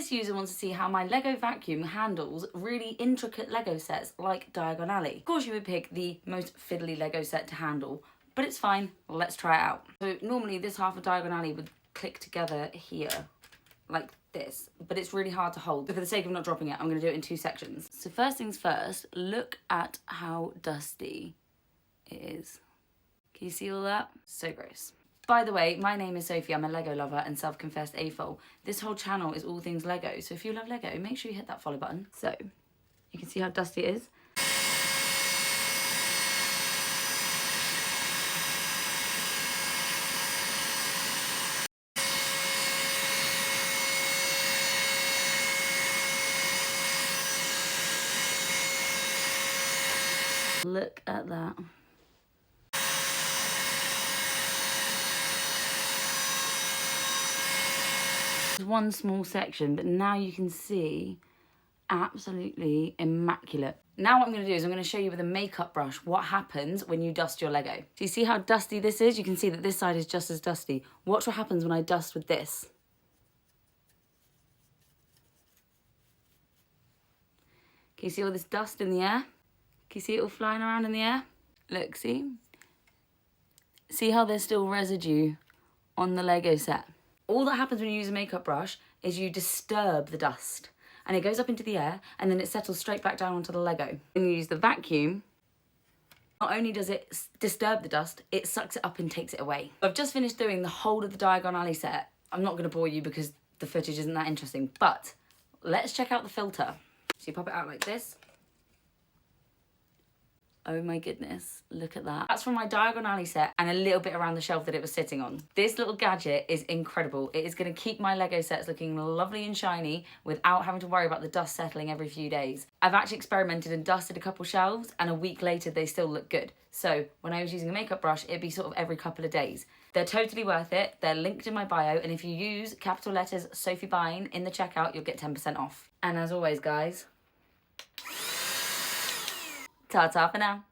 this user wants to see how my Lego vacuum handles really intricate Lego sets like Diagon Alley. Of course you would pick the most fiddly Lego set to handle, but it's fine, let's try it out. So normally this half of Diagon Alley would click together here, like this, but it's really hard to hold. So for the sake of not dropping it, I'm gonna do it in 2 sections. So first things first, look at how dusty it is. Can you see all that? So gross. By the way, my name is Sophie, I'm a Lego lover and self-confessed AFOL. This whole channel is all things Lego, so if you love Lego, make sure you hit that follow button. So, you can see how dusty it is. Look at that. One small section, but now you can see absolutely immaculate. Now what I'm going to do is I'm going to show you with a makeup brush what happens when you dust your Lego. So you see how dusty this is? You can see that this side is just as dusty. Watch what happens when I dust with this. Can you see all this dust in the air? Can you see it all flying around in the air? Look, see? See how there's still residue on the Lego set? All that happens when you use a makeup brush is you disturb the dust and it goes up into the air and then it settles straight back down onto the Lego. When you use the vacuum, not only does it disturb the dust, it sucks it up and takes it away. I've just finished doing the whole of the Diagon Alley set. I'm not going to bore you because the footage isn't that interesting, but let's check out the filter. So you pop it out like this. Oh my goodness, look at that. That's from my Diagon Alley set and a little bit around the shelf that it was sitting on. This little gadget is incredible. It is going to keep my Lego sets looking lovely and shiny without having to worry about the dust settling every few days. I've actually experimented and dusted a couple shelves and a week later they still look good. So when I was using a makeup brush, it'd be sort of every couple of days. They're totally worth it. They're linked in my bio, and if you use capital letters Sophie Buying in the checkout, you'll get 10% off. And as always, guys, ta-ta for now.